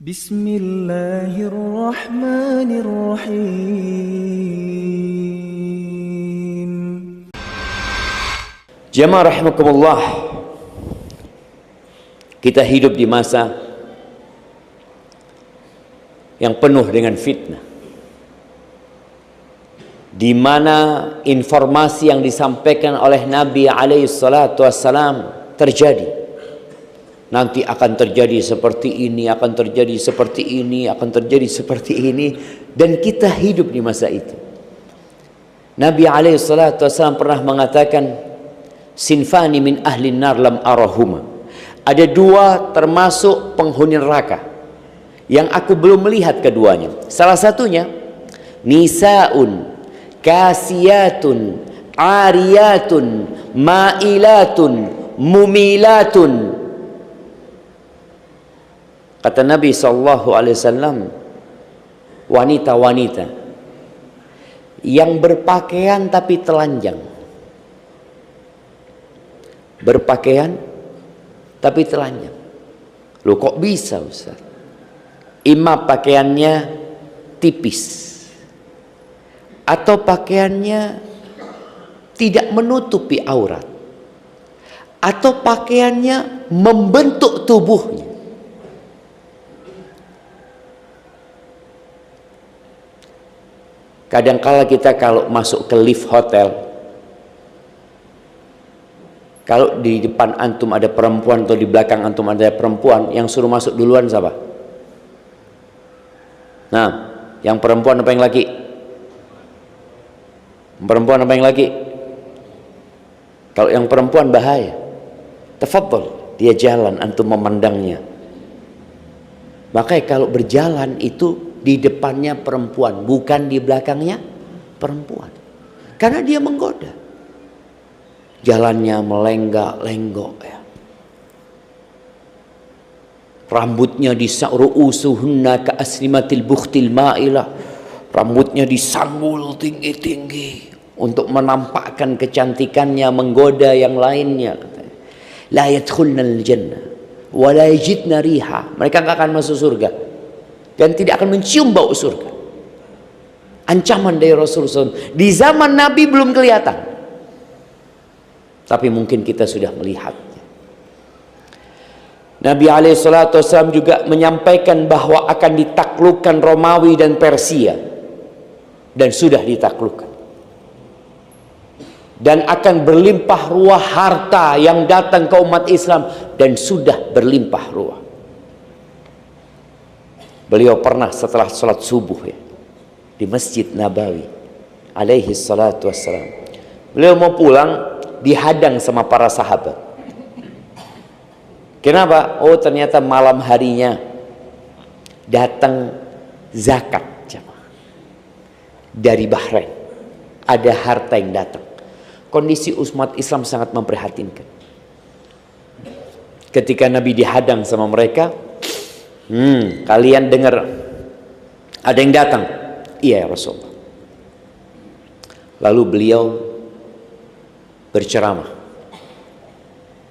Bismillahirrahmanirrahim. Jamaah rahimakumullah, kita hidup di masa yang penuh dengan fitnah, di mana informasi yang disampaikan oleh Nabi alaihi salatu wassalam terjadi. Nanti akan terjadi seperti ini, akan terjadi seperti ini, akan terjadi seperti ini, dan kita hidup di masa itu. Nabi alaihi salatu wassalam pernah mengatakan, sinfani min ahli nar lam arahuma. Ada dua termasuk penghuni neraka yang aku belum melihat keduanya. Salah satunya nisaun kasiyatun ariyatun ma'ilatun mumilatun. Kata Nabi SAW, wanita-wanita yang berpakaian tapi telanjang. Berpakaian tapi telanjang. Loh, kok bisa Ustaz? Imam pakaiannya tipis, atau pakaiannya tidak menutupi aurat, atau pakaiannya membentuk tubuhnya. Kadangkala kita kalau masuk ke lift hotel, kalau di depan antum ada perempuan atau di belakang antum ada perempuan, yang suruh masuk duluan siapa? Nah, yang perempuan apa yang laki? Perempuan apa yang laki? Kalau yang perempuan bahaya. Tafadhol, dia jalan, antum memandangnya. Makanya kalau berjalan itu di depannya perempuan, bukan di belakangnya perempuan, karena dia menggoda. Jalannya melenggak-lenggok ya. Rambutnya ru'usuhunna ka aslimatil bukhtil ma'ilah. Rambutnya disanggul tinggi-tinggi untuk menampakkan kecantikannya, menggoda yang lainnya. La yadkhulnal jannah wa la yajidna riha. Mereka enggak akan masuk surga dan tidak akan mencium bau surga. Ancaman dari Rasulullah SAW. Di zaman Nabi belum kelihatan, tapi mungkin kita sudah melihatnya. Nabi SAW juga menyampaikan bahwa akan ditaklukkan Romawi dan Persia, dan sudah ditaklukkan. Dan akan berlimpah ruah harta yang datang ke umat Islam, dan sudah berlimpah ruah. Beliau pernah setelah sholat subuh ya, di Masjid Nabawi alaihi salatu wassalam, beliau mau pulang dihadang sama para sahabat. Kenapa? Oh, ternyata malam harinya datang zakat dari Bahrain, ada harta yang datang. Kondisi umat Islam sangat memprihatinkan. Ketika Nabi dihadang sama mereka, kalian dengar ada yang datang? Iya ya Rasulullah. Lalu beliau berceramah,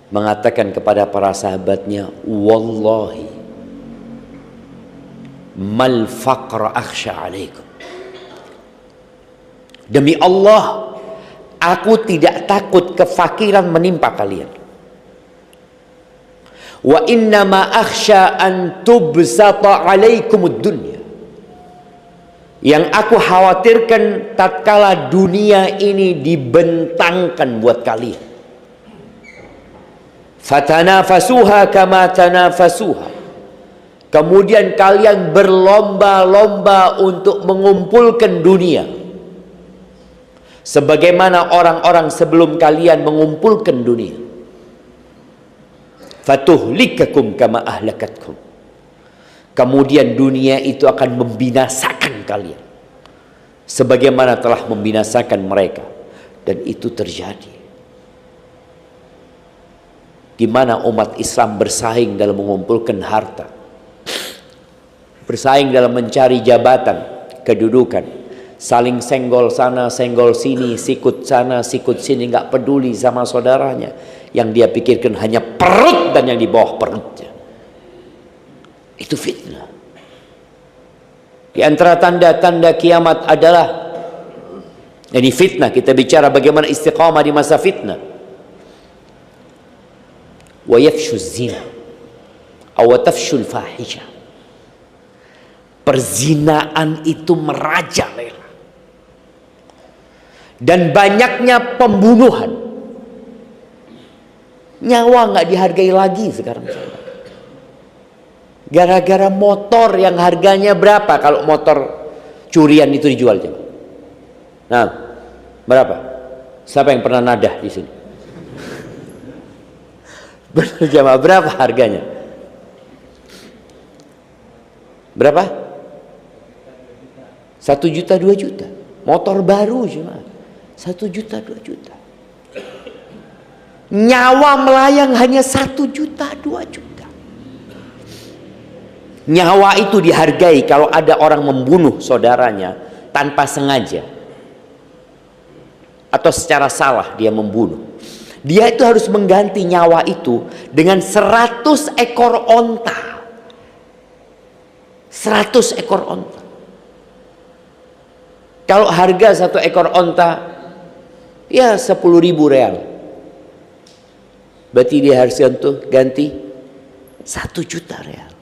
mengatakan kepada para sahabatnya, wallahi mal faqra akhsha alaikum. Demi Allah, aku tidak takut kefakiran menimpa kalian. Wa innama akhsha an tubsata alaikumud dunya. Yang aku khawatirkan tatkala dunia ini dibentangkan buat kalian. Fatanafasuha kama tanafasuha. Kemudian kalian berlomba-lomba untuk mengumpulkan dunia, sebagaimana orang-orang sebelum kalian mengumpulkan dunia. Fatuhlikakum kama ahlakatkum. Kemudian dunia itu akan membinasakan kalian sebagaimana telah membinasakan mereka. Dan itu terjadi. Di mana umat Islam bersaing dalam mengumpulkan harta, bersaing dalam mencari jabatan, kedudukan, saling senggol sana, senggol sini, sikut sana, sikut sini, nggak peduli sama saudaranya. Yang dia pikirkan hanya perut dan yang di bawah perutnya. Itu fitnah. Di antara tanda-tanda kiamat adalah, ini fitnah, kita bicara bagaimana istiqamah di masa fitnah. Wa yafshu zina aw tafshu al-fahisha. Perzinaan itu merajalela. Dan banyaknya pembunuhan. Nyawa nggak dihargai lagi sekarang. Gara-gara motor yang harganya berapa kalau motor curian itu dijual, coba? Nah, berapa? Siapa yang pernah nadah di sini? Benar jamaah, berapa harganya? Berapa? 1 juta, 2 juta. Motor baru cuma 1 juta, 2 juta. Nyawa melayang hanya 1 juta, 2 juta. Nyawa itu dihargai kalau ada orang membunuh saudaranya tanpa sengaja atau secara salah dia membunuh. Dia itu harus mengganti nyawa itu dengan 100 ekor onta. 100 ekor onta. Kalau harga 1 ekor onta ya 10.000 real. Berarti dia harus ganti 1 juta real.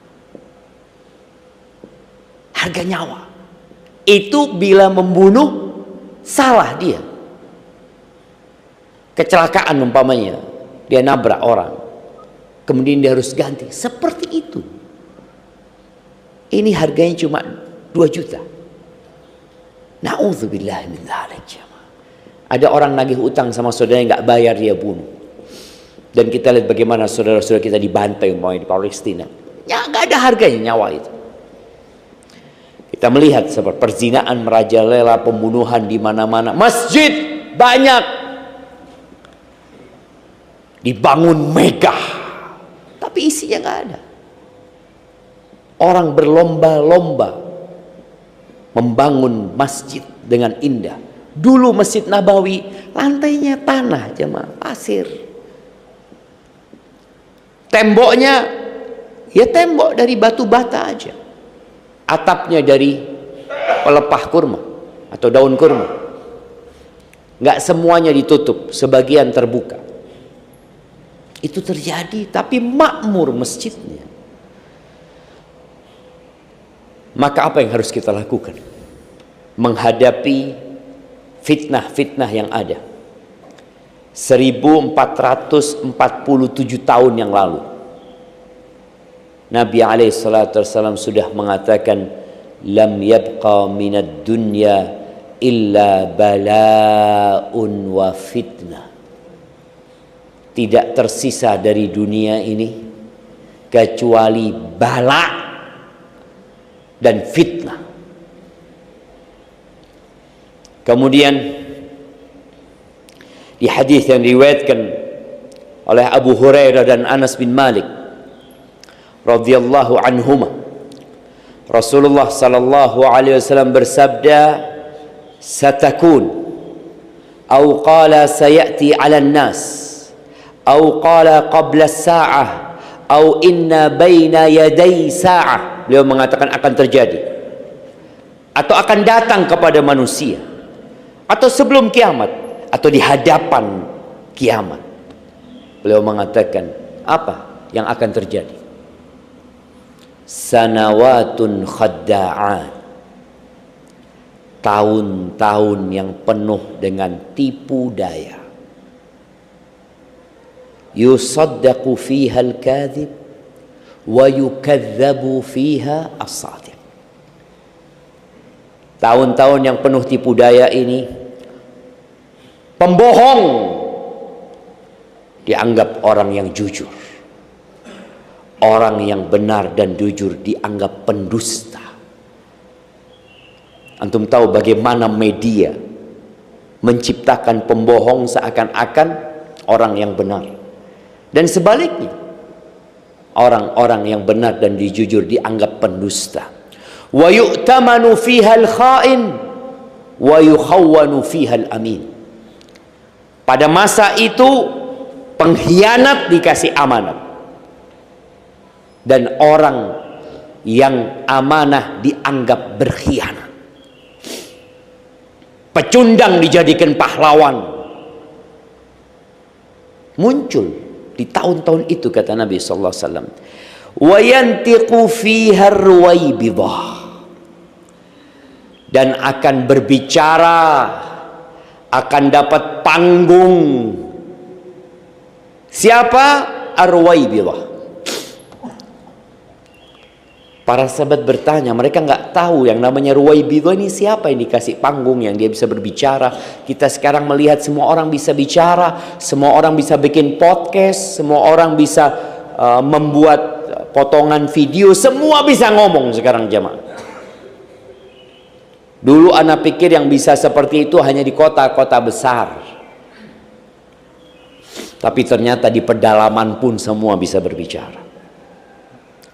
Harga nyawa. Itu bila membunuh salah dia. Kecelakaan umpamanya, dia nabrak orang, kemudian dia harus ganti. Seperti itu. Ini harganya cuma 2 juta. Na'udzubillah min dzalik. Ada orang nagih utang sama saudaranya, nggak bayar, dia bunuh. Dan kita lihat bagaimana saudara-saudara kita dibantai umpamanya di Palestina. Ya nggak ada harganya nyawa itu. Kita melihat seperti perzinaan merajalela, pembunuhan di mana-mana. Masjid banyak dibangun megah, tapi isinya nggak ada. Orang berlomba-lomba membangun masjid dengan indah. Dulu Masjid Nabawi lantainya tanah, jemaah, pasir. Temboknya ya tembok dari batu bata aja. Atapnya dari pelepah kurma atau daun kurma. Nggak semuanya ditutup, sebagian terbuka. Itu terjadi, tapi makmur masjidnya. Maka apa yang harus kita lakukan? Menghadapi fitnah-fitnah yang ada. 1447 tahun yang lalu, Nabi SAW sudah mengatakan, lam yabqa minad dunya illa bala'un wa fitnah. Tidak tersisa dari dunia ini kecuali bala dan fitnah. Kemudian di hadis yang diriwayatkan oleh Abu Hurairah dan Anas bin Malik radhiyallahu anhuma, Rasulullah sallallahu alaihi wasallam bersabda, satakun atau qala sayati 'ala an-nas atau qala qabla as-sa'ah atau inna baina yaday sa'ah. Beliau mengatakan akan terjadi atau akan datang kepada manusia atau sebelum kiamat atau di hadapan kiamat. Beliau mengatakan apa yang akan terjadi? Sanawatun khadda'at, tahun-tahun yang penuh dengan tipu daya. Yusaddaqu fiha al-kadhib wa yukadzabu fiha as-sadiq. Tahun-tahun yang penuh tipu daya ini, pembohong dianggap orang yang jujur, orang yang benar dan jujur dianggap pendusta. Antum tahu bagaimana media menciptakan pembohong seakan-akan orang yang benar, dan sebaliknya orang-orang yang benar dan jujur dianggap pendusta. Wa yu'tamanu fiha al-kha'in wa yukhawwanu fiha al-amin. Pada masa itu pengkhianat dikasih amanat dan orang yang amanah dianggap berkhianat. Pecundang dijadikan pahlawan. Muncul di tahun-tahun itu, kata Nabi sallallahu alaihi wasallam, wa yantiqu fiha ruwaibidah, dan akan berbicara, akan dapat panggung. Siapa? Ar-Ruwaibidah. Para sahabat bertanya, mereka nggak tahu yang namanya Ruwaibidah ini siapa yang dikasih panggung, yang dia bisa berbicara. Kita sekarang melihat semua orang bisa bicara, semua orang bisa bikin podcast, semua orang bisa membuat potongan video, semua bisa ngomong sekarang jamaah. Dulu anak pikir yang bisa seperti itu hanya di kota-kota besar. Tapi ternyata di pedalaman pun semua bisa berbicara.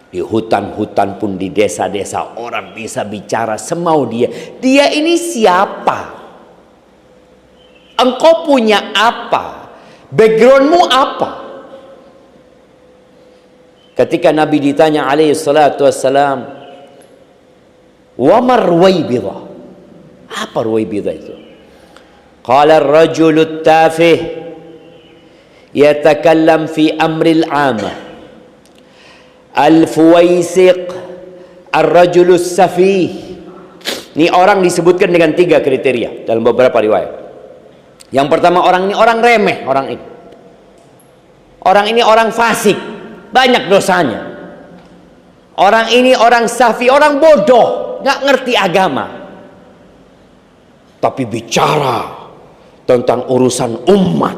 Di hutan-hutan pun, di desa-desa orang bisa bicara semau dia. Dia ini siapa? Engkau punya apa? Backgroundmu apa? Ketika Nabi ditanya alaihi salatu wassalam, wa marwaibidah, apa ruwaibidah itu? Qala ar-rajulu tafih yatakallam fi amril amah, al-fuwaisiq, ar-rajulus safih. Ini orang disebutkan dengan 3 kriteria dalam beberapa riwayat. Yang pertama, orang ini orang remeh, orang ini. Orang ini orang fasik, banyak dosanya. Orang ini orang safi, orang bodoh, nggak ngerti agama. Tapi bicara tentang urusan umat,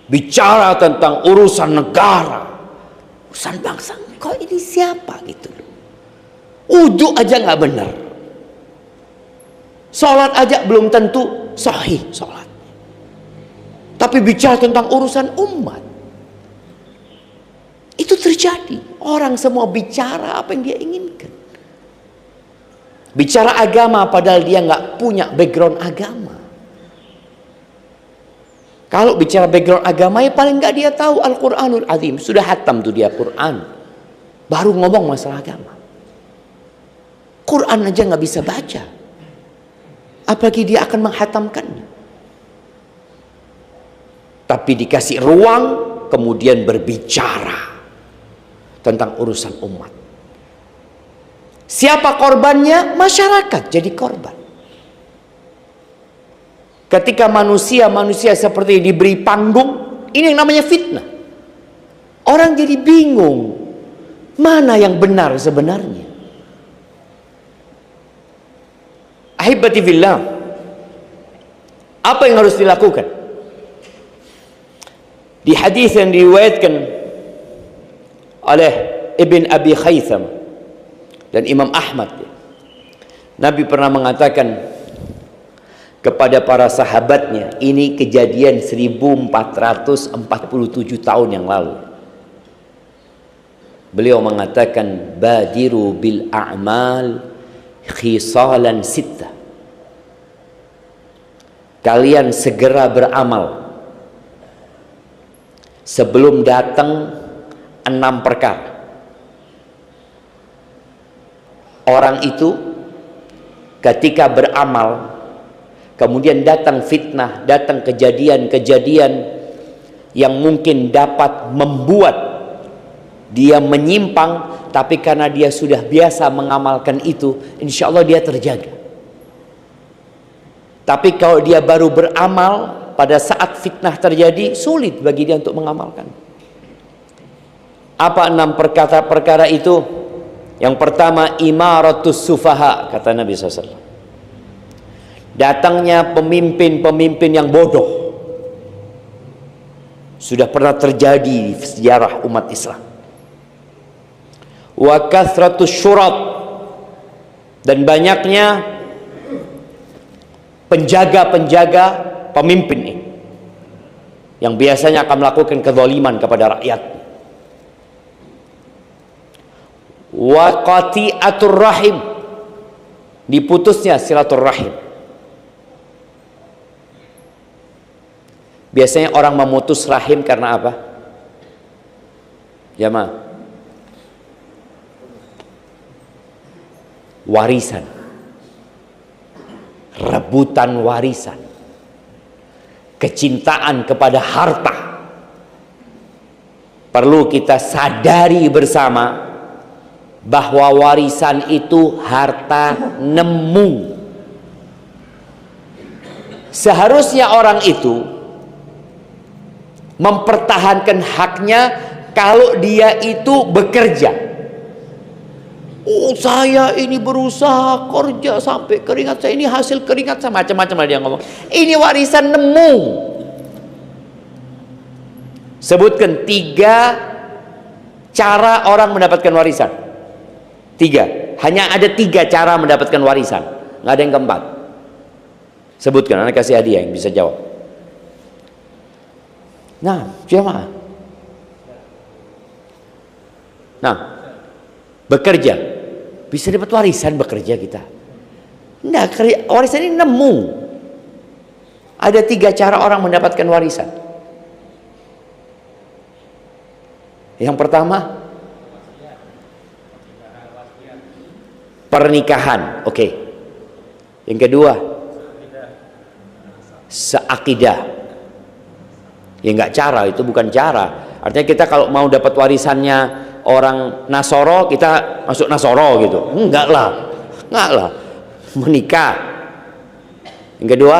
bicara tentang urusan negara, urusan bangsa, kok ini siapa gitu loh. Wudu aja nggak benar, sholat aja belum tentu sahih sholat, tapi bicara tentang urusan umat. Itu terjadi, orang semua bicara apa yang dia inginkan, bicara agama padahal dia nggak punya background agama. Kalau bicara background agama ya paling nggak dia tahu Al-Quranul Azim, sudah hatam tuh dia Quran, baru ngomong masalah agama. Quran aja nggak bisa baca, apalagi dia akan menghatamkannya. Tapi dikasih ruang, kemudian berbicara tentang urusan umat. Siapa korbannya? Masyarakat jadi korban. Ketika manusia seperti diberi panggung, ini yang namanya fitnah. Orang jadi bingung, mana yang benar sebenarnya. Ahibati fillah, apa yang harus dilakukan? Di hadis yang diriwayatkan oleh Ibn Abi Khaytham dan Imam Ahmad, Nabi pernah mengatakan kepada para sahabatnya, ini kejadian 1447 tahun yang lalu. Beliau mengatakan, badiru bil a'mal khisalan sittah, kalian segera beramal sebelum datang 6 perkara. Orang itu ketika beramal, kemudian datang fitnah, datang kejadian-kejadian yang mungkin dapat membuat dia menyimpang, tapi karena dia sudah biasa mengamalkan itu, insya Allah dia terjaga. Tapi kalau dia baru beramal pada saat fitnah terjadi, sulit bagi dia untuk mengamalkan. Apa 6 perkara itu? Yang pertama, imaratus sufaha, kata Nabi SAW. Datangnya pemimpin-pemimpin yang bodoh. Sudah pernah terjadi di sejarah umat Islam. Wa kathratus syurat, dan banyaknya penjaga-penjaga pemimpin ini yang biasanya akan melakukan kezaliman kepada rakyat. Wa qati'atur rahim, diputusnya silaturrahim. Biasanya orang memutus rahim karena apa? Jamaah, warisan, rebutan warisan, kecintaan kepada harta. Perlu kita sadari bersama bahwa warisan itu harta nemu. Seharusnya orang itu mempertahankan haknya kalau dia itu bekerja. Oh, saya ini berusaha kerja sampai keringat saya ini hasil keringat saya, macam-macam dia ngomong. Ini warisan nemu. Sebutkan 3 cara orang mendapatkan warisan. 3. Hanya ada 3 cara mendapatkan warisan. Nggak ada yang keempat. Sebutkan, anak kasih hadiah yang bisa jawab. Nah, jemaah. Nah, bekerja. Bisa dapat warisan bekerja kita. Nah, warisan ini nemu. Ada 3 cara orang mendapatkan warisan. Yang pertama, pernikahan. Oke. Yang kedua, seakidah. Ya nggak cara, itu bukan cara. Artinya kita kalau mau dapat warisannya orang Nasoro, kita masuk Nasoro gitu. Enggak lah. Menikah. Yang kedua,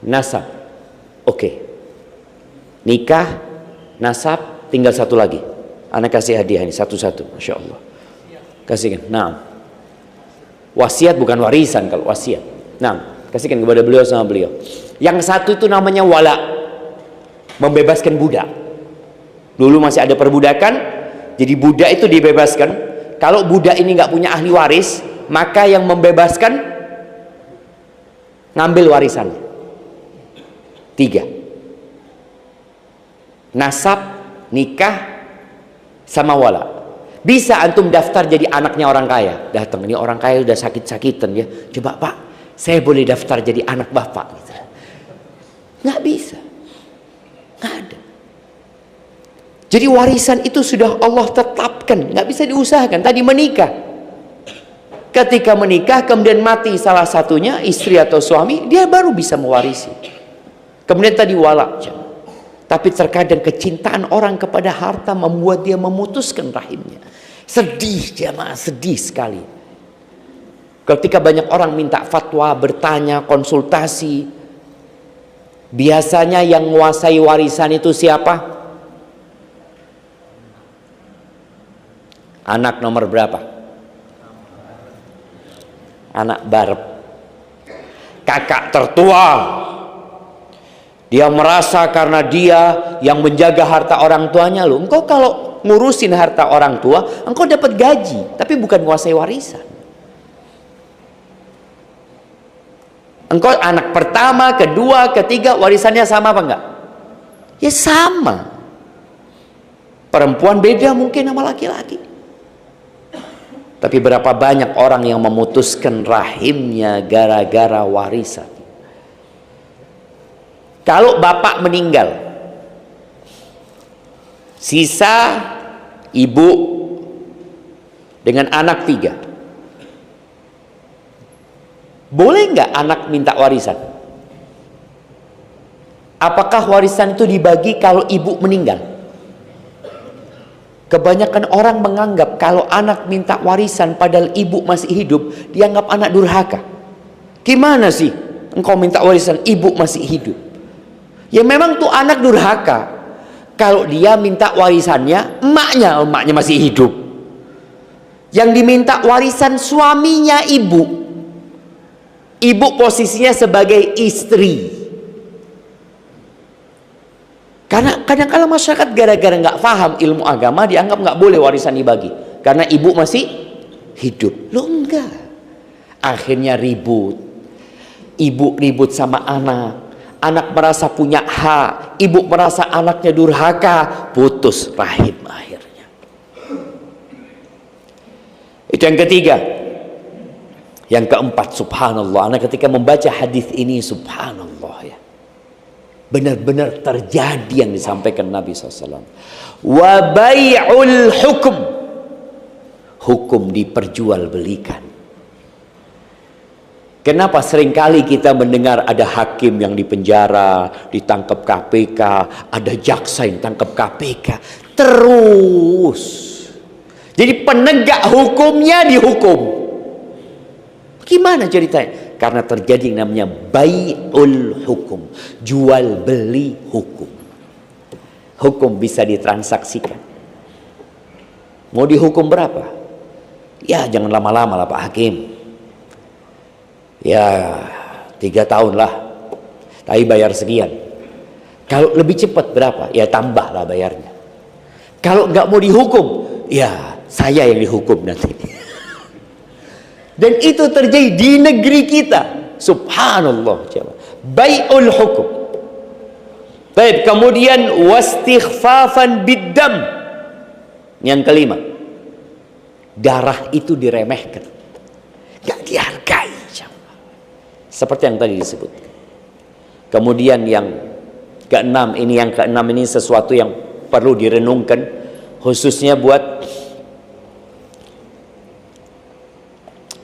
nasab. Oke. Nikah, nasab, tinggal satu lagi. Anak kasih hadiah ini satu-satu, masya Allah. Kasihkan. Nah, wasiat bukan warisan kalau wasiat. Nah, kasihkan kepada beliau sama beliau. Yang satu itu namanya wala, membebaskan budak. Dulu masih ada perbudakan, jadi budak itu dibebaskan. Kalau budak ini nggak punya ahli waris, maka yang membebaskan ngambil warisannya. 3. Nasab, nikah, sama wala. Bisa antum daftar jadi anaknya orang kaya. Datang, ini orang kaya udah sakit-sakitan ya. Coba Pak, saya boleh daftar jadi anak bapak gitu. Nggak bisa, nggak ada. Jadi warisan itu sudah Allah tetapkan, nggak bisa diusahakan. Tadi menikah, ketika menikah kemudian mati salah satunya, istri atau suami, dia baru bisa mewarisi. Kemudian tadi wala. Tapi terkadang kecintaan orang kepada harta membuat dia memutuskan rahimnya. Sedih jemaah, sedih sekali. Ketika banyak orang minta fatwa, bertanya, konsultasi, biasanya yang menguasai warisan itu siapa? Anak nomor berapa? Anak barep. Kakak tertua. Dia merasa karena dia yang menjaga harta orang tuanya. Loh, engkau kalau ngurusin harta orang tua, engkau dapat gaji, tapi bukan menguasai warisan. Engkau anak pertama, kedua, ketiga, warisannya sama apa enggak? Ya sama. Perempuan beda mungkin sama laki-laki. Tapi berapa banyak orang yang memutuskan rahimnya gara-gara warisan. Kalau bapak meninggal, sisa ibu dengan anak 3, boleh nggak anak minta warisan? Apakah warisan itu dibagi kalau ibu meninggal? Kebanyakan orang menganggap kalau anak minta warisan padahal ibu masih hidup, dianggap anak durhaka. Gimana sih engkau minta warisan ibu masih hidup? Ya memang tuh anak durhaka. Kalau dia minta warisannya emaknya masih hidup. Yang diminta warisan suaminya ibu. Ibu posisinya sebagai istri. Karena kadang-kadang masyarakat gara-gara nggak paham ilmu agama dianggap nggak boleh warisan dibagi. Karena ibu masih hidup. Loh enggak. Akhirnya ribut. Ibu ribut sama anak. Anak merasa punya hak, ibu merasa anaknya durhaka, putus rahim akhirnya. Itu yang ketiga. Yang keempat, subhanallah, anak ketika membaca hadis ini, subhanallah ya. Benar-benar terjadi yang disampaikan Nabi SAW. Wa bai'ul hukum. Hukum diperjualbelikan. Kenapa seringkali kita mendengar ada hakim yang dipenjara, ditangkap KPK, ada jaksa yang tangkap KPK, terus. Jadi penegak hukumnya dihukum. Gimana ceritanya? Karena terjadi yang namanya bai'ul hukum, jual beli hukum. Hukum bisa ditransaksikan. Mau dihukum berapa? Ya jangan lama-lama lah Pak Hakim. Ya 3 tahun lah, tapi bayar sekian. Kalau lebih cepat berapa? Ya tambahlah bayarnya. Kalau nggak mau dihukum, ya saya yang dihukum nanti. Dan itu terjadi di negeri kita. Subhanallah. Bai'ul hukum. Baik, kemudian wastighfafan biddam. Yang kelima, darah itu diremehkan, gak dihargai. Seperti yang tadi disebut. Kemudian yang keenam ini sesuatu yang perlu direnungkan, khususnya buat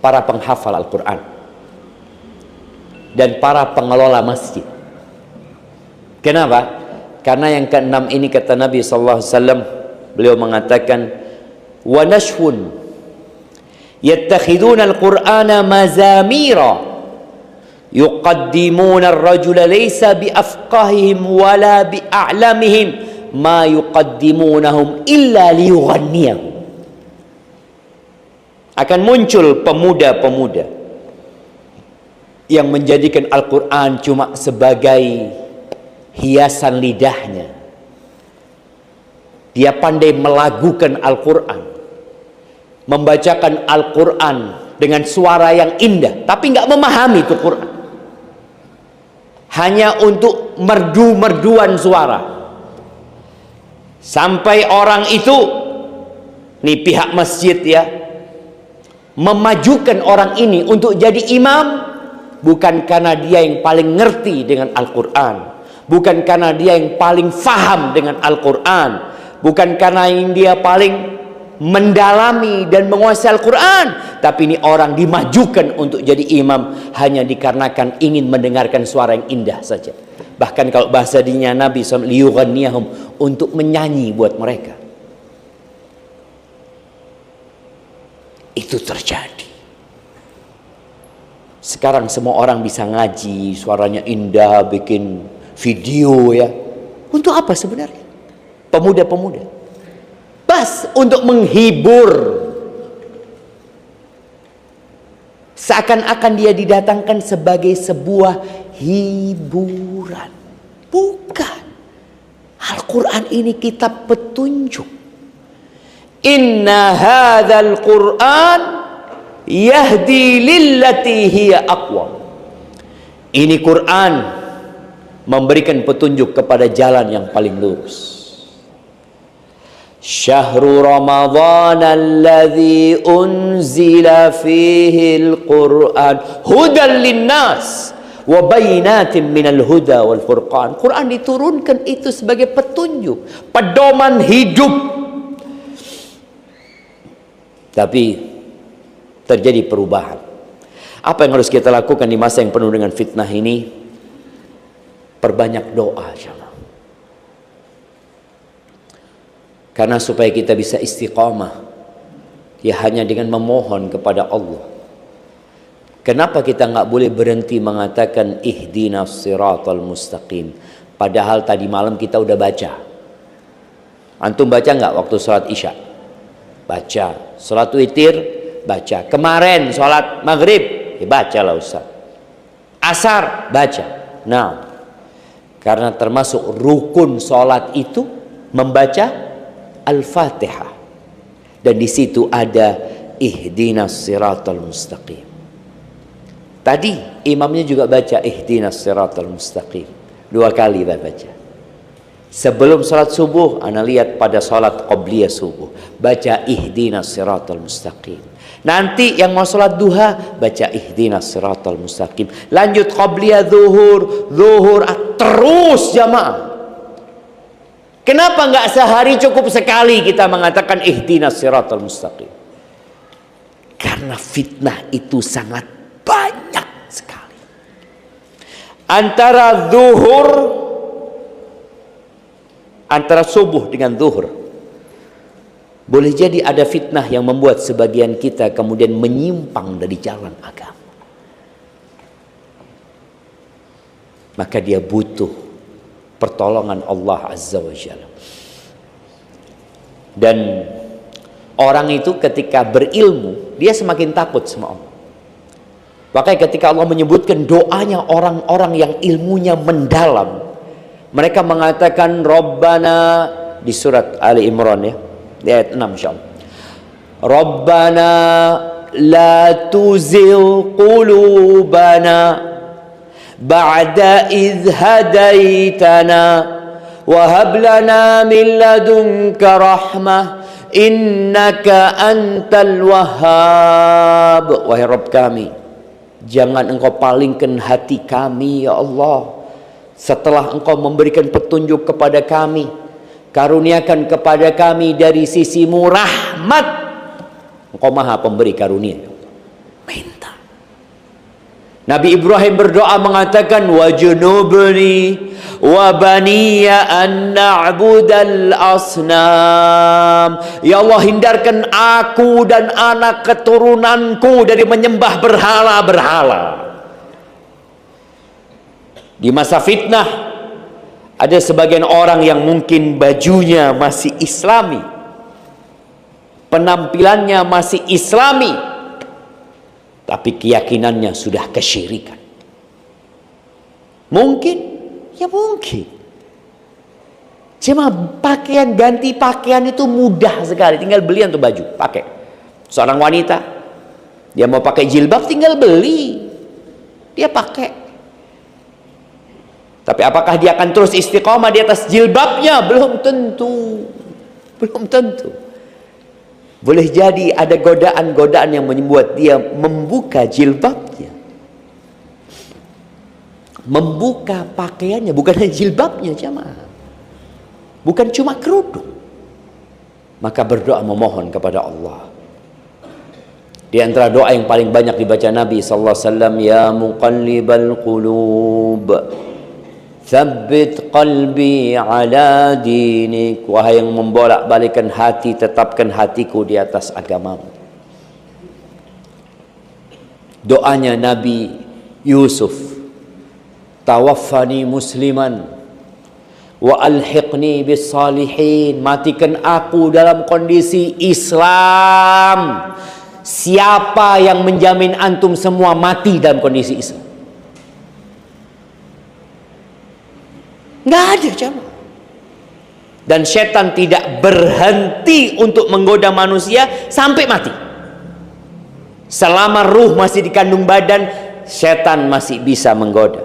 para penghafal Al-Quran dan para pengelola masjid. Kenapa? Karena yang keenam ini kata Nabi SAW, beliau mengatakan, wa nashwun yattakhiduna al-Qur'ana mazamira yuqaddimuna ar-rajula laysa biafqahihim wala bi'a'lamihim ma yuqaddimunahum illa liyughanniyahum. Akan muncul pemuda-pemuda yang menjadikan Al-Quran cuma sebagai hiasan lidahnya. Dia pandai melagukan Al-Quran, membacakan Al-Quran dengan suara yang indah, tapi nggak memahami itu Quran. Hanya untuk merdu-merduan suara. Sampai orang itu, nih pihak masjid ya, memajukan orang ini untuk jadi imam, bukan karena dia yang paling ngerti dengan Al-Quran, bukan karena dia yang paling faham dengan Al-Quran, bukan karena yang dia paling mendalami dan menguasai Al-Quran, tapi ini orang dimajukan untuk jadi imam hanya dikarenakan ingin mendengarkan suara yang indah saja. Bahkan kalau bahasa dinya Nabi SAW, liyughanniyahum, untuk menyanyi buat mereka. Itu terjadi. Sekarang semua orang bisa ngaji, suaranya indah, bikin video ya. Untuk apa sebenarnya? Pemuda-pemuda. Bas untuk menghibur. Seakan-akan dia didatangkan sebagai sebuah hiburan. Bukan. Al-Quran ini kitab petunjuk. Inna hadzal Qur'an yahdi lillati hiya aqwam. Ini Quran memberikan petunjuk kepada jalan yang paling lurus. Syahrul Ramadhan alladzi unzila fihi al-Qur'an hudan linnas wa bayyinatin minal huda wal furqan. Quran diturunkan itu sebagai petunjuk, pedoman hidup. Tapi terjadi perubahan. Apa yang harus kita lakukan di masa yang penuh dengan fitnah ini? Perbanyak doa, insyaallah. Karena supaya kita bisa istiqamah, ya hanya dengan memohon kepada Allah. Kenapa kita nggak boleh berhenti mengatakan ihdinas siratal mustaqim? Padahal tadi malam kita udah baca. Antum baca nggak waktu sholat isya? Baca. Sholat witir? Baca. Kemarin sholat maghrib? Ya bacalah Ustaz. Asar? Baca. Nah, karena termasuk rukun sholat itu membaca Al-Fatihah, dan di situ ada ihdinas siratal mustaqim. Tadi imamnya juga baca ihdinas siratal mustaqim 2 kali baca. Sebelum salat subuh, ana lihat pada salat qabliyah subuh baca ihdinas siratal mustaqim. Nanti yang mau salat duha baca ihdinas siratal mustaqim. Lanjut qabliyah zuhur terus Terus jamaah. Kenapa nggak sehari cukup sekali kita mengatakan ihdinas siratal mustaqim? Karena fitnah itu sangat banyak sekali. Antara subuh dengan zuhur, boleh jadi ada fitnah yang membuat sebagian kita kemudian menyimpang dari jalan agama. Maka dia butuh pertolongan Allah Azza wa Jalla. Dan orang itu ketika berilmu, dia semakin takut sama Allah. Makanya ketika Allah menyebutkan doanya orang-orang yang ilmunya mendalam, mereka mengatakan Rabbana, di surat Ali Imran ya, di ayat 6 insyaallah. Rabbana la tuzil qulubana ba'da idh hadaitana wa hab lana min ladunka rahmah innaka antal wahhab. Wahai Rabb kami, jangan engkau palingkan hati kami ya Allah setelah engkau memberikan petunjuk kepada kami. Karuniakan kepada kami dari sisimu rahmat. Engkau maha pemberi karunia. Minta. Nabi Ibrahim berdoa mengatakan wajnubni wa baniya an na'budal asnam. Ya Allah, hindarkan aku dan anak keturunanku dari menyembah berhala-berhala. Di masa fitnah ada sebagian orang yang mungkin bajunya masih islami, penampilannya masih islami, tapi keyakinannya sudah kesyirikan. Mungkin, ya mungkin. Cuma pakaian, ganti pakaian itu mudah sekali. Tinggal beli untuk baju, pakai. Seorang wanita, dia mau pakai jilbab, tinggal beli. Dia pakai. Tapi apakah dia akan terus istiqomah di atas jilbabnya? Belum tentu. Belum tentu. Boleh jadi ada godaan-godaan yang membuat dia membuka jilbabnya, membuka pakaiannya, bukan hanya jilbabnya jamaah, bukan cuma kerudung. Maka berdoa memohon kepada Allah. Di antara doa yang paling banyak dibaca Nabi sallallahu alaihi wasallam, ya muqallibal qulub tsabbit qalbi ala dinik. Wahai yang membolak-balikan hati, tetapkan hatiku di atas agamamu. Doanya Nabi Yusuf, tawaffani musliman wa alhiqni bis salihin. Matikan aku dalam kondisi Islam. Siapa yang menjamin antum semua mati dalam kondisi Islam? Nggak ada jamaah. Dan setan tidak berhenti untuk menggoda manusia sampai mati. Selama ruh masih di kandung badan, setan masih bisa menggoda.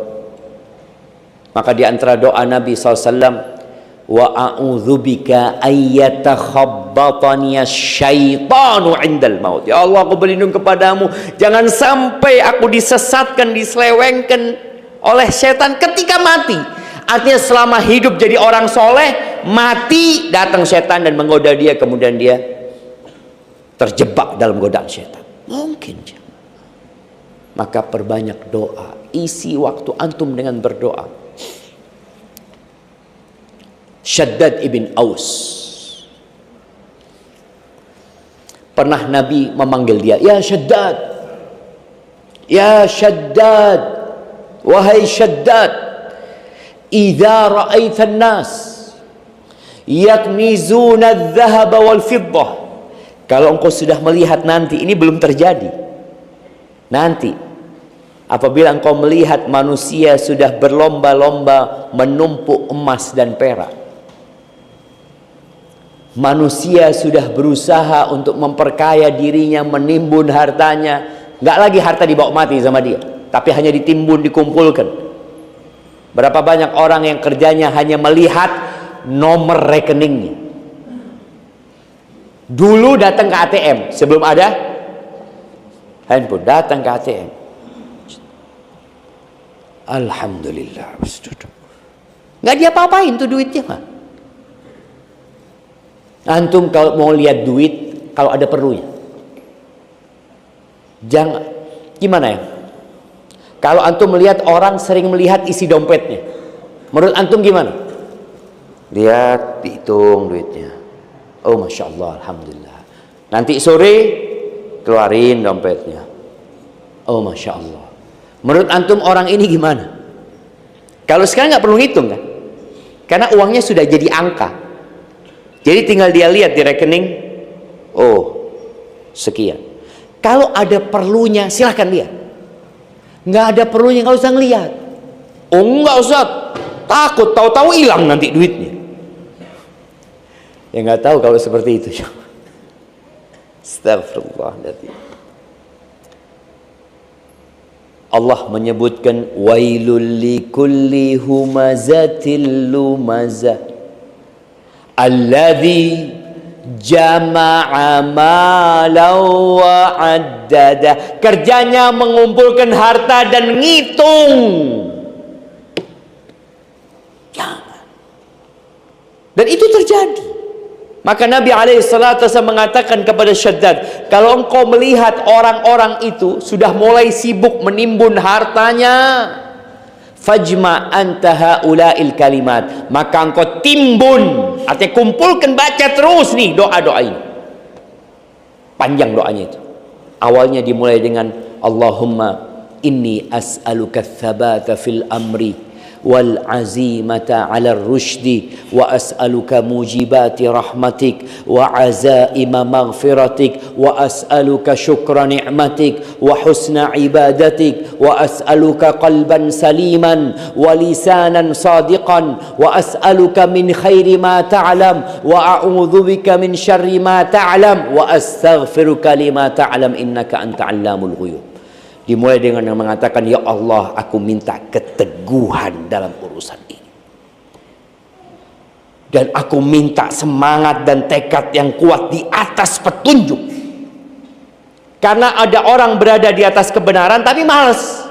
Maka di antara doa Nabi SAW, wa a'udzubika ayyatakhabbatani syaitanu indal maut. Ya Allah, aku berlindung kepadamu, jangan sampai aku disesatkan, diselewengkan oleh setan ketika mati. Artinya selama hidup jadi orang soleh, mati datang setan dan menggoda dia, kemudian dia terjebak dalam godaan setan. Mungkin. Maka perbanyak doa, isi waktu antum dengan berdoa. Shaddad ibn Aus, pernah Nabi memanggil dia, ya Shaddad, ya Shaddad, wahai Shaddad, idza ra'aitan nas yaknizuna adh-dhahaba wal fiddah. Kalau engkau sudah melihat nanti, ini belum terjadi, nanti apabila engkau melihat manusia sudah berlomba-lomba menumpuk emas dan perak, manusia sudah berusaha untuk memperkaya dirinya, menimbun hartanya, nggak lagi harta dibawa mati sama dia, tapi hanya ditimbun, dikumpulkan. Berapa banyak orang yang kerjanya hanya melihat nomor rekeningnya. Dulu datang ke ATM, sebelum ada handphone, datang ke ATM. Alhamdulillah. Nggak diapa-apain tuh duitnya mah. Antum kalau mau lihat duit, kalau ada perlunya, jangan gimana ya? Kalau antum melihat orang sering melihat isi dompetnya, menurut antum gimana? Lihat, dihitung duitnya. Oh, masya Allah, alhamdulillah. Nanti sore keluarin dompetnya. Oh, masya Allah. Menurut antum orang ini gimana? Kalau sekarang nggak perlu ngitung kan? Karena uangnya sudah jadi angka. Jadi tinggal dia lihat di rekening, oh sekian. Kalau ada perlunya silahkan lihat. Nggak ada perlunya nggak usah ngelihat. Oh nggak usah, takut tahu-tahu hilang nanti duitnya. Ya nggak tahu kalau seperti itu. Astagfirullahaladzim. Allah menyebutkan wailul likulli humazatil lumazah alladzi jama'a malan wa addada. Kerjanya mengumpulkan harta dan ngitung. Jangan. Dan itu terjadi. Maka Nabi SAW mengatakan kepada Syaddad, kalau engkau melihat orang-orang itu sudah mulai sibuk menimbun hartanya, fajma anta haula'il kalimat, maka engkau timbun, artinya kumpulkan, baca terus nih doa-doa ini. Panjang doanya itu. Awalnya dimulai dengan Allahumma inni as'aluka tsabata fil amri wal azimata 'ala ar-rusydi wa as'aluka mujibati rahmatik wa azaima maghfiratik wa as'aluka syukra ni'matik wa husna ibadatik wa as'aluka qalban saliman wa lisanan sadiqan wa as'aluka min khairi ma ta'lam wa a'udzu bika min syarri ma ta'lam wa astaghfiruka lima ta'lam innaka anta 'allamul ghuyub. Dimulai dengan yang mengatakan, ya Allah, aku minta keteguhan dalam urusan ini. Dan aku minta semangat dan tekad yang kuat di atas petunjuk. Karena ada orang berada di atas kebenaran tapi malas.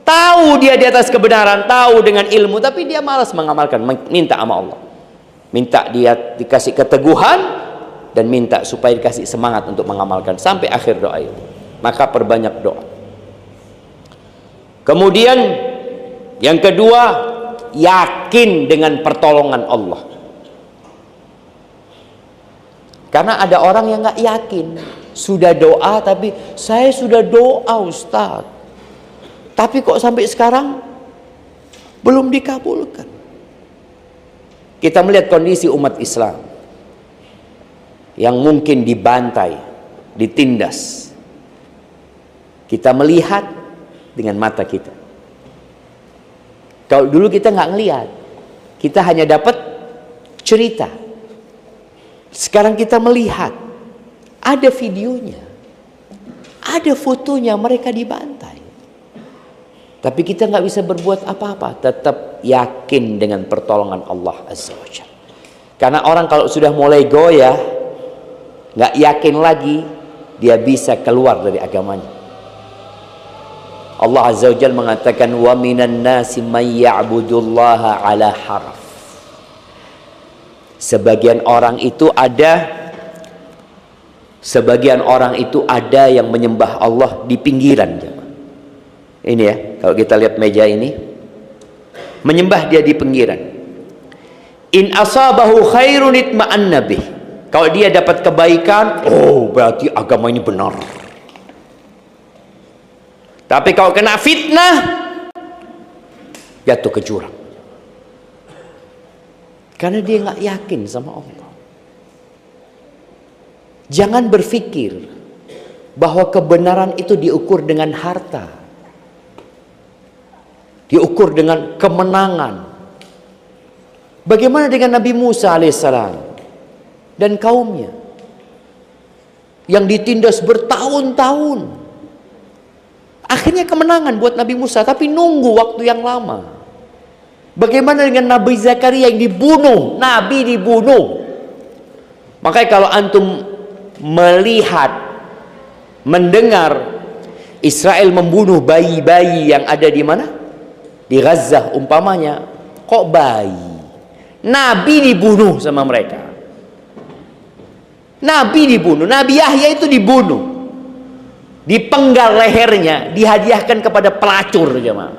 Tahu dia di atas kebenaran, tahu dengan ilmu, tapi dia malas mengamalkan. Minta sama Allah. Minta dia dikasih keteguhan dan minta supaya dikasih semangat untuk mengamalkan sampai akhir doa itu. Maka perbanyak doa. Kemudian yang kedua, yakin dengan pertolongan Allah. Karena ada orang yang nggak yakin, sudah doa tapi saya sudah doa Ustaz, tapi kok sampai sekarang belum dikabulkan. Kita melihat kondisi umat Islam yang mungkin dibantai, ditindas. Kita melihat dengan mata kita. Kalau dulu kita nggak ngelihat, kita hanya dapat cerita. Sekarang kita melihat, ada videonya, ada fotonya mereka dibantai. Tapi kita nggak bisa berbuat apa-apa, tetap yakin dengan pertolongan Allah Azza wa Jalla. Karena orang kalau sudah mulai goyah, nggak yakin lagi, dia bisa keluar dari agamanya. Allah Azza wa Jalla mengatakan wa minan nasi may ya'budullaha ala harf. Sebagian orang itu ada yang menyembah Allah di pinggiran. Ini ya, kalau kita lihat meja ini, menyembah dia di pinggiran. In asabahu khairun itma'anna bih. Kalau dia dapat kebaikan, oh berarti agama ini benar. Tapi kalau kena fitnah, jatuh ke jurang. Karena dia nggak yakin sama Allah. Jangan berpikir bahwa kebenaran itu diukur dengan harta, diukur dengan kemenangan. Bagaimana dengan Nabi Musa alaihissalam dan kaumnya yang ditindas bertahun-tahun? Akhirnya kemenangan buat Nabi Musa, tapi nunggu waktu yang lama. Bagaimana dengan Nabi Zakaria yang dibunuh? Nabi dibunuh. Makanya kalau antum melihat, mendengar Israel membunuh bayi-bayi yang ada di mana? Di Gaza umpamanya, Kok bayi? Nabi dibunuh sama mereka. Nabi dibunuh. Nabi Yahya itu dibunuh. Dipenggal lehernya, dihadiahkan kepada pelacur jemaah.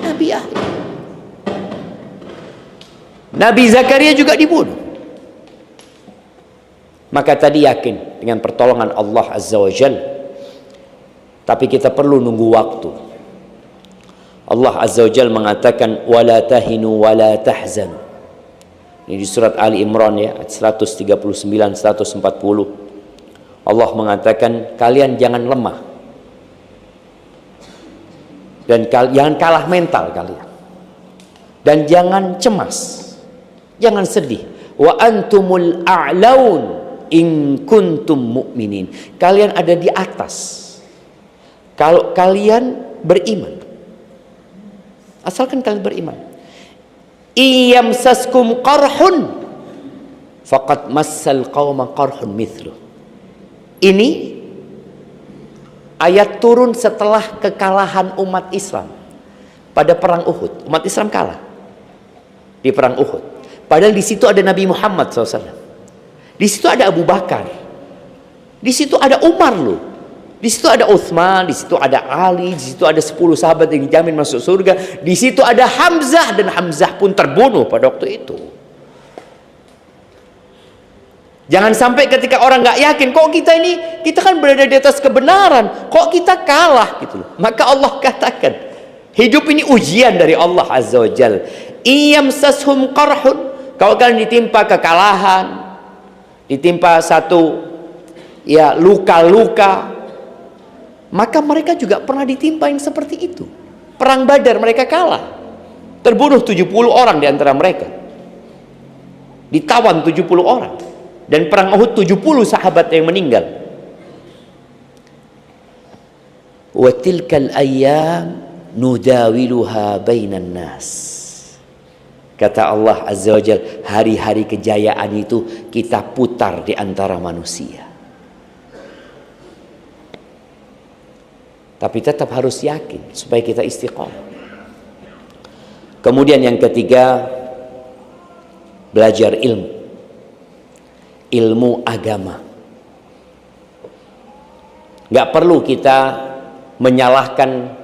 Nabi Yahya. Nabi Zakaria juga dibunuh. Maka tadi yakin dengan pertolongan Allah Azza wa Jalla. Tapi kita perlu nunggu waktu. Allah Azza wa Jalla mengatakan wala tahinu wala tahzanu. Ini di surat Ali Imran ya, 139 140. Allah mengatakan kalian jangan lemah. Dan jangan kalah mental kalian. Dan jangan cemas. Jangan sedih. Wa antumul a'laun in kuntum mu'minin. Kalian ada di atas kalau kalian beriman. Asalkan kalian beriman. Iyamsaskum qarhun faqad massal qauma qarhun mithlu. Ini ayat turun setelah kekalahan umat Islam pada perang Uhud. Umat Islam kalah di perang Uhud. Padahal di situ ada Nabi Muhammad SAW. Di situ ada Abu Bakar. Di situ ada Umar loh. Di situ ada Utsman, di situ ada Ali, di situ ada 10 sahabat yang dijamin masuk surga. Di situ ada Hamzah dan Hamzah pun terbunuh pada waktu itu. Jangan sampai ketika orang nggak yakin, kok kita kan berada di atas kebenaran, kok kita kalah gitu loh. Maka Allah katakan, hidup ini ujian dari Allah Azza wa Jalla. Iyamsashum qarhun, kalau kalian ditimpa kekalahan, ditimpa satu ya luka-luka, maka mereka juga pernah ditimpa yang seperti itu. Perang Badar mereka kalah, terbunuh 70 orang di antara mereka, ditawan 70 orang. Dan perang Uhud 70 sahabat yang meninggal. Wa tilkal ayyam nudawiluha bainan nas. Kata Allah Azza wa Jalla, hari-hari kejayaan itu kita putar di antara manusia. Tapi tetap harus yakin supaya kita istiqomah. Kemudian yang ketiga, belajar ilmu. Ilmu agama. Gak perlu kita menyalahkan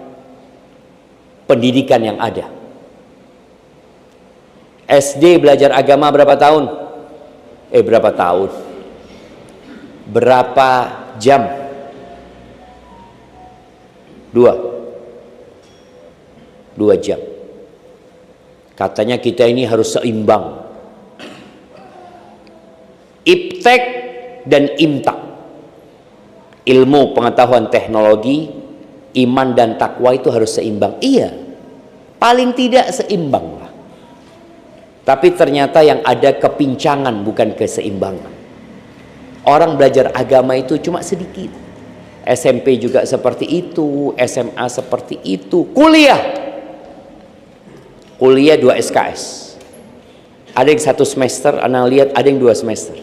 pendidikan yang ada. SD belajar agama berapa tahun? Berapa tahun? Berapa jam? 2 jam. Katanya kita ini harus seimbang. Iptek dan imtak, ilmu pengetahuan teknologi, iman dan takwa itu harus seimbang. Iya, paling tidak seimbang lah. Tapi ternyata yang ada kepincangan bukan keseimbangan. Orang belajar agama itu cuma sedikit. SMP juga seperti itu, SMA seperti itu, kuliah 2 SKS. Ada yang 1 semester, Anda lihat ada yang 2 semester.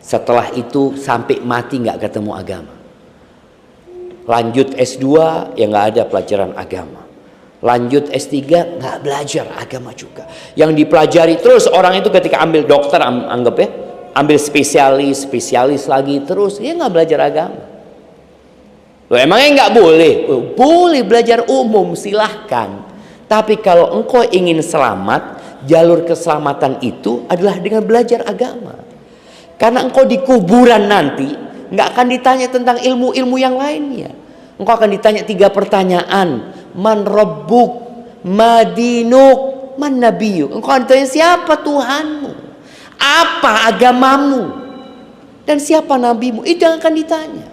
Setelah itu sampai mati nggak ketemu agama. Lanjut S2 ya nggak ada pelajaran agama. Lanjut S3 nggak belajar agama juga. Yang dipelajari terus orang itu ketika ambil dokter, anggap ya, ambil spesialis lagi terus, dia nggak belajar agama. Loh, emangnya nggak boleh? Boleh belajar umum, silahkan. Tapi kalau engkau ingin selamat, jalur keselamatan itu adalah dengan belajar agama. Karena engkau di kuburan nanti nggak akan ditanya tentang ilmu-ilmu yang lainnya. Engkau akan ditanya 3 pertanyaan. Man rabbuk, ma dinuk, man nabiyuk. Engkau akan ditanya siapa Tuhanmu, apa agamamu, dan siapa nabimu. Itu yang akan ditanya.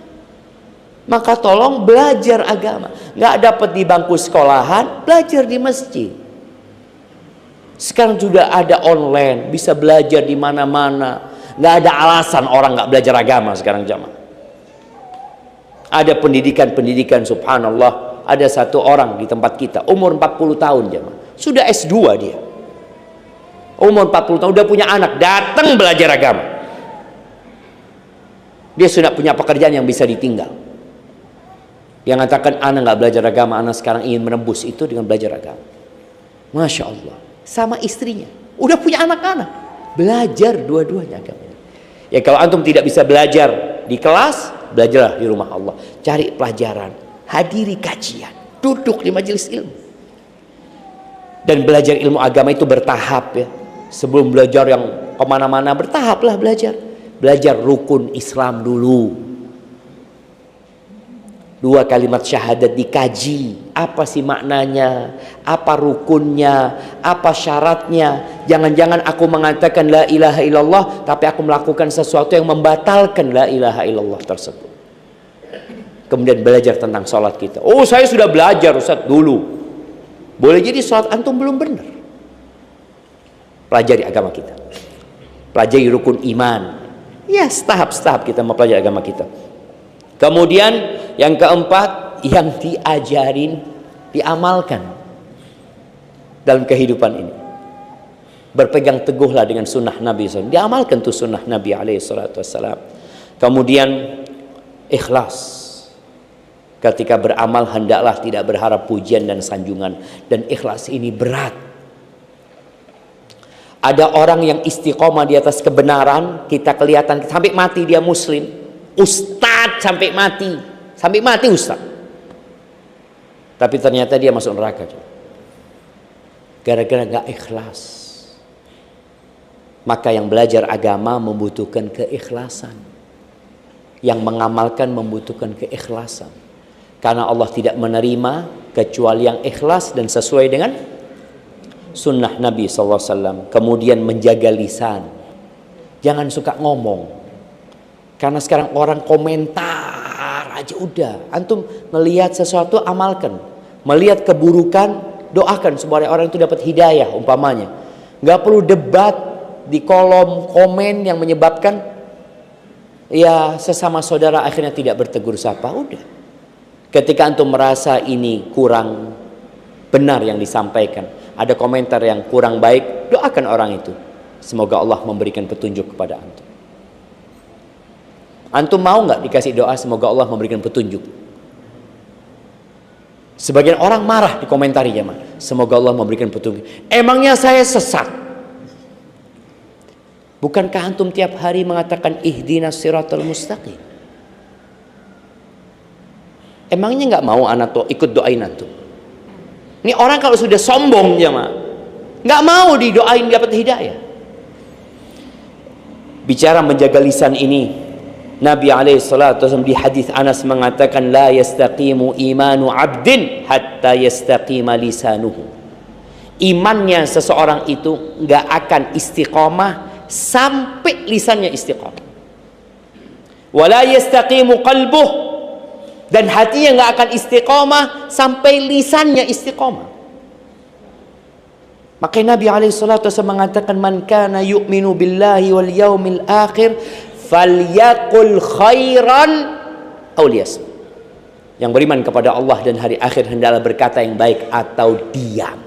Maka tolong belajar agama. Nggak dapat di bangku sekolahan, belajar di masjid. Sekarang sudah ada online, bisa belajar di mana-mana. Nggak ada alasan orang nggak belajar agama sekarang jamaah. Ada pendidikan subhanallah. Ada satu orang di tempat kita umur 40 tahun jamaah, sudah S2 dia. Umur 40 tahun udah punya anak, datang belajar agama. Dia sudah punya pekerjaan yang bisa ditinggal. Yang mengatakan anak nggak belajar agama, anak sekarang ingin menembus itu dengan belajar agama. Masya Allah. Sama istrinya. Udah punya anak-anak. Belajar dua-duanya agamanya. Ya kalau antum tidak bisa belajar di kelas, belajarlah di rumah Allah. Cari pelajaran. Hadiri kajian. Duduk di majelis ilmu. Dan belajar ilmu agama itu bertahap ya. Sebelum belajar yang kemana-mana, bertahaplah belajar. Belajar rukun Islam dulu. 2 kalimat syahadat dikaji. Apa sih maknanya? Apa rukunnya? Apa syaratnya? Jangan-jangan aku mengatakan la ilaha illallah, tapi aku melakukan sesuatu yang membatalkan la ilaha illallah tersebut. Kemudian belajar tentang sholat kita. Oh, saya sudah belajar Ustaz dulu. Boleh jadi sholat antum belum benar. Pelajari agama kita. Pelajari rukun iman. Ya, tahap-tahap kita mempelajari agama kita. Kemudian yang keempat, yang diajarin, diamalkan dalam kehidupan ini. Berpegang teguhlah dengan sunnah Nabi SAW. Diamalkan tuh sunnah Nabi SAW. Kemudian ikhlas. Ketika beramal hendaklah tidak berharap pujian dan sanjungan. Dan ikhlas ini berat. Ada orang yang istiqomah di atas kebenaran, kita kelihatan sampai mati dia muslim, ustadz sampai mati ustadz. Tapi ternyata dia masuk neraka. Gara-gara gak ikhlas. Maka yang belajar agama membutuhkan keikhlasan. Yang mengamalkan membutuhkan keikhlasan. Karena Allah tidak menerima kecuali yang ikhlas dan sesuai dengan sunnah Nabi SAW. Kemudian menjaga lisan. Jangan suka ngomong. Karena sekarang orang komentar aja udah. Antum melihat sesuatu amalkan. Melihat keburukan doakan supaya orang itu dapat hidayah umpamanya. Gak perlu debat di kolom komen yang menyebabkan ya sesama saudara akhirnya tidak bertegur sapa. Udah. Ketika antum merasa ini kurang benar yang disampaikan, ada komentar yang kurang baik, doakan orang itu. Semoga Allah memberikan petunjuk kepada antum. Antum mau nggak dikasih doa semoga Allah memberikan petunjuk? Sebagian orang marah di komentari jemaah. Semoga Allah memberikan petunjuk. Emangnya saya sesat? Bukankah antum tiap hari mengatakan ihdinas siratal mustaqim? Emangnya nggak mau anak tuh ikut doain antum? Ini orang kalau sudah sombong jemaah, nggak mau didoain dapat hidayah. Bicara menjaga lisan ini, Nabi SAW di hadis Anas mengatakan la yastaqimu imanu abdin hatta yastaqima lisanuhu. Imannya seseorang itu nggak akan istiqomah sampai lisannya istiqomah. Wala yastaqimu qalbuh, dan hatinya nggak akan istiqomah sampai lisannya istiqomah. Makanya Nabi SAW mengatakan man kana yu'minu billahi wal yaumil akhir falyaqul khairan aw liyasmut. Yang beriman kepada Allah dan hari akhir hendaklah berkata yang baik atau diam.